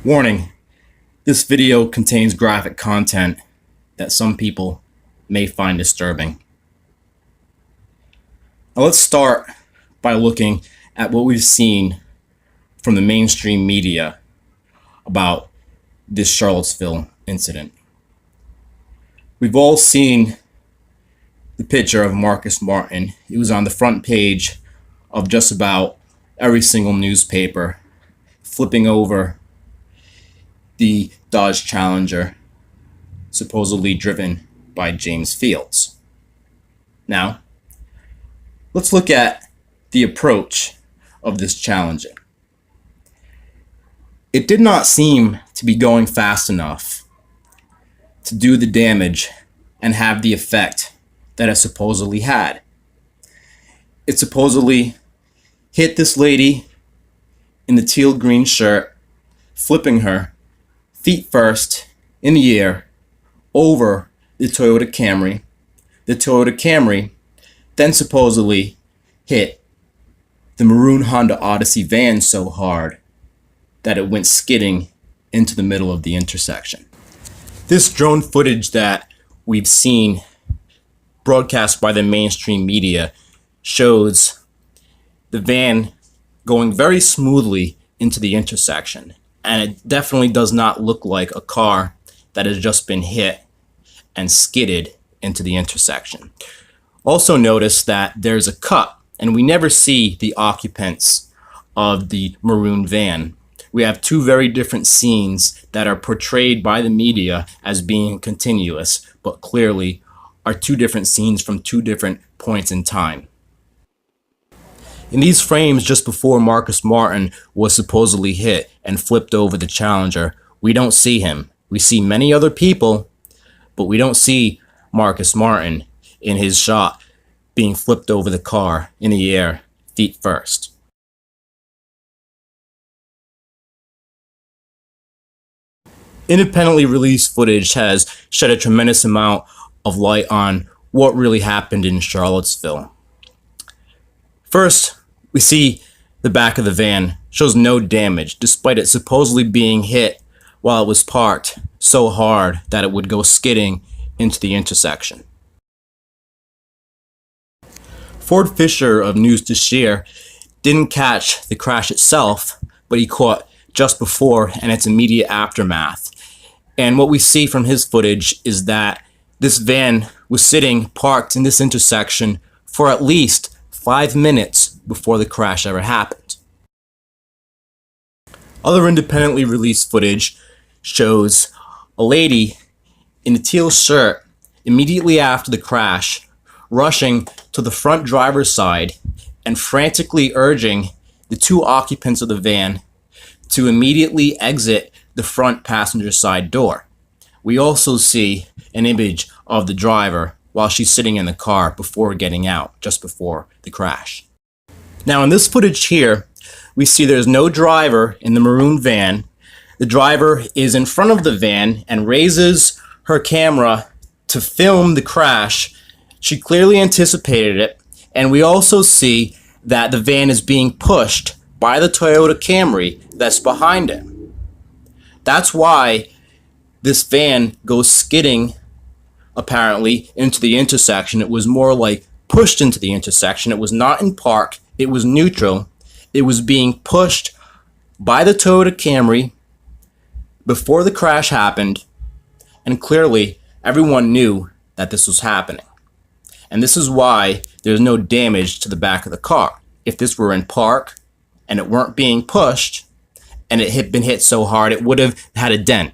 Warning, this video contains graphic content that some people may find disturbing. Now let's start by looking at what we've seen from the mainstream media about this Charlottesville incident. We've all seen the picture of Marcus Martin. He was on the front page of just about every single newspaper, flipping over the Dodge Challenger, supposedly driven by James Fields. Now, let's look at the approach of this Challenger. It did not seem to be going fast enough to do the damage and have the effect that it supposedly had. It supposedly hit this lady in the teal green shirt, flipping her feet first in the air over the Toyota Camry. The Toyota Camry then supposedly hit the maroon Honda Odyssey van so hard that it went skidding into the middle of the intersection. This drone footage that we've seen broadcast by the mainstream media shows the van going very smoothly into the intersection, and it definitely does not look like a car that has just been hit and skidded into the intersection. Also notice that there's a cut, and we never see the occupants of the maroon van. We have two very different scenes that are portrayed by the media as being continuous, but clearly are two different scenes from two different points in time. In these frames just before Marcus Martin was supposedly hit and flipped over the Challenger, we don't see him. We see many other people, but we don't see Marcus Martin in his shot being flipped over the car in the air, feet first. Independently released footage has shed a tremendous amount of light on what really happened in Charlottesville. First, we see the back of the van shows no damage, despite it supposedly being hit while it was parked so hard that it would go skidding into the intersection. Ford Fisher of News to Share didn't catch the crash itself, but he caught just before and its immediate aftermath. And what we see from his footage is that this van was sitting parked in this intersection for at least 5 minutes before the crash ever happened. Other independently released footage shows a lady in a teal shirt immediately after the crash rushing to the front driver's side and frantically urging the two occupants of the van to immediately exit the front passenger side door. We also see an image of the driver while she's sitting in the car before getting out, just before the crash. Now in this footage here, we see there's no driver in the maroon van. The driver is in front of the van and raises her camera to film the crash. She clearly anticipated it, and we also see that the van is being pushed by the Toyota Camry that's behind it. That's why this van goes skidding apparently into the intersection. It was more like pushed into the intersection. It was not in park. It was neutral. It was being pushed by the Toyota Camry before the crash happened, and clearly everyone knew that this was happening. And this is why there's no damage to the back of the car. If this were in park and it weren't being pushed and it had been hit so hard, it would have had a dent.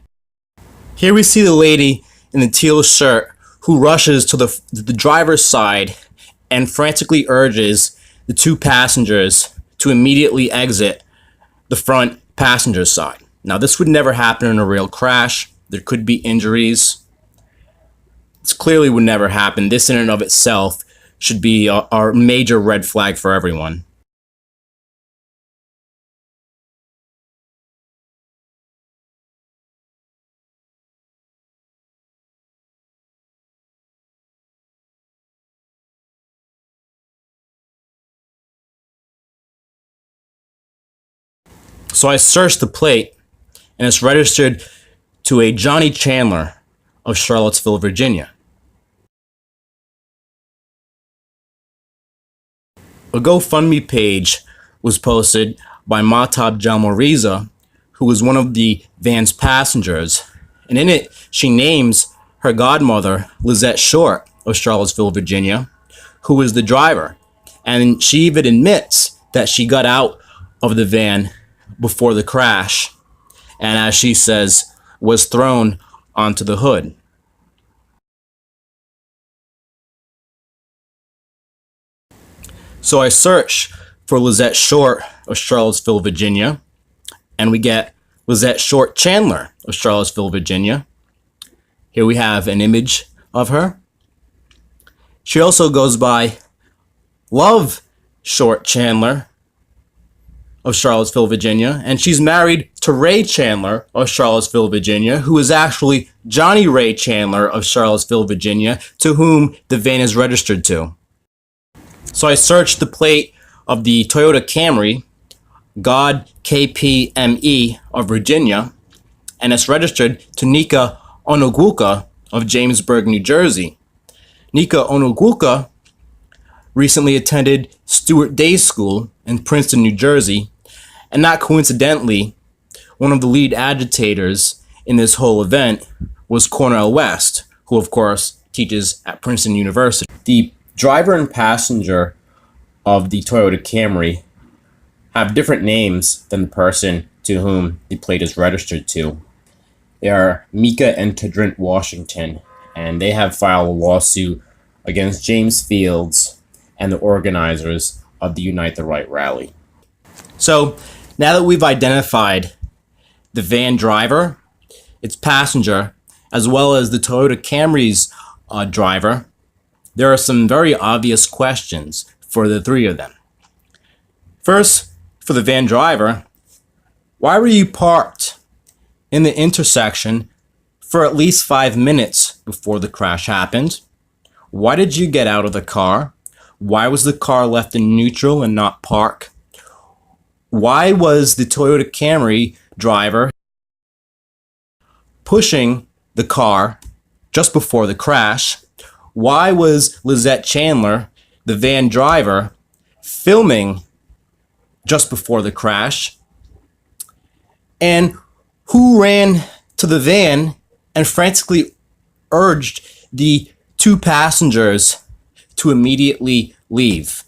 Here we see the lady in the teal shirt who rushes to the driver's side and frantically urges the two passengers to immediately exit the front passenger side. Now, this would never happen in a real crash. There could be injuries. This clearly would never happen. This in and of itself should be a major red flag for everyone. So I searched the plate and it's registered to a Johnny Chandler of Charlottesville, Virginia. A GoFundMe page was posted by Mahtab Jalmoriza, who was one of the van's passengers, and in it she names her godmother, Lizete Short of Charlottesville, Virginia, who was the driver, and she even admits that she got out of the van before the crash, and as she says, was thrown onto the hood. So I search for Lizete Short of Charlottesville, Virginia, and we get Lizete Short Chandler of Charlottesville, Virginia. Here we have an image of her. She also goes by Love Short Chandler of Charlottesville, Virginia, and she's married to Ray Chandler of Charlottesville, Virginia, who is actually Johnny Ray Chandler of Charlottesville, Virginia, to whom the van is registered to. So I searched the plate of the Toyota Camry, God KPME of Virginia, and it's registered to Nika Onogwuka of Jamesburg, New Jersey. Nika Onogwuka recently attended Stewart Day School in Princeton, New Jersey, and not coincidentally, one of the lead agitators in this whole event was Cornel West, who of course teaches at Princeton University. The driver and passenger of the Toyota Camry have different names than the person to whom the plate is registered to. They are Mika and Tadrint Washington, and they have filed a lawsuit against James Fields and the organizers of the Unite the Right rally. So now that we've identified the van driver, its passenger, as well as the Toyota Camry's driver, there are some very obvious questions for the three of them. First, for the van driver, why were you parked in the intersection for at least 5 minutes before the crash happened? Why did you get out of the car? Why was the car left in neutral and not park? Why was the Toyota Camry driver pushing the car just before the crash? Why was Lizete Chandler, the van driver, filming just before the crash? And who ran to the van and frantically urged the two passengers to immediately leave?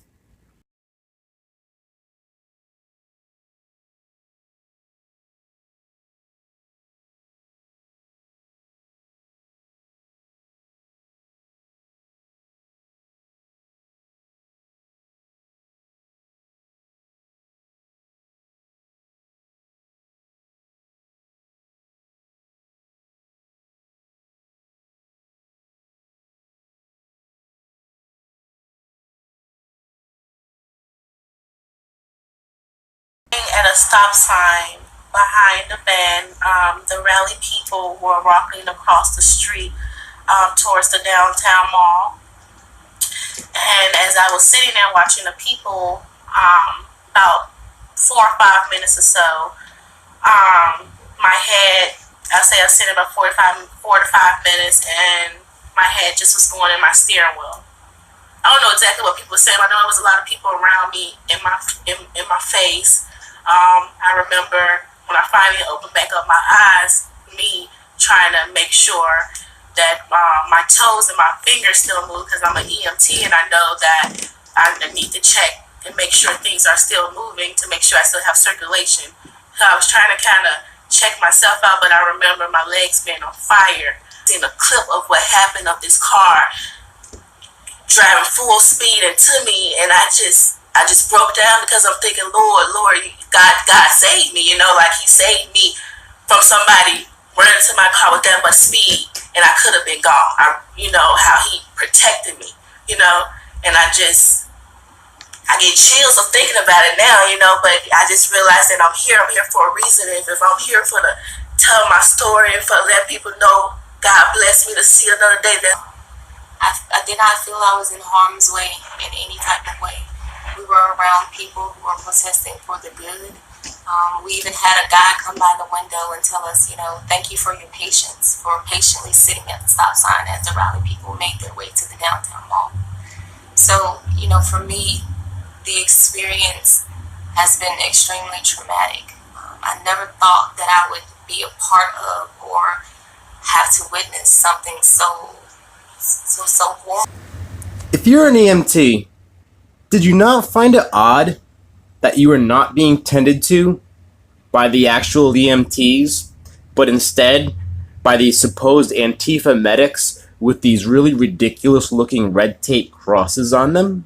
At a stop sign behind the van, the rally people were walking across the street towards the downtown mall. And as I was sitting there watching the people, about 4 or 5 minutes or so, my head, I say I was sitting about 4 to 5 minutes, and my head just was going in my steering wheel. I don't know exactly what people were saying, but I know there was a lot of people around me in my face. I remember when I finally opened back up my eyes, me trying to make sure that my toes and my fingers still move, because I'm an EMT and I know that I need to check and make sure things are still moving to make sure I still have circulation. So I was trying to kind of check myself out, but I remember my legs being on fire. Seeing a clip of what happened of this car driving full speed into me, and I just broke down, because I'm thinking, Lord, God saved me, like He saved me from somebody running to my car with that much speed, and I could have been gone. How He protected me, and I get chills of thinking about it now, but I just realized that I'm here for a reason, and if I'm here for to tell my story and for to let people know God blessed me to see another day, that I did not feel I was in harm's way in any type of way. We were around people who were protesting for the good, We even had a guy come by the window and tell us, thank you for your patience, for patiently sitting at the stop sign as the rally people made their way to the downtown mall. So, for me, the experience has been extremely traumatic. I never thought that I would be a part of or have to witness something so horrible. If you're an EMT, did you not find it odd that you were not being tended to by the actual EMTs, but instead by these supposed Antifa medics with these really ridiculous looking red tape crosses on them?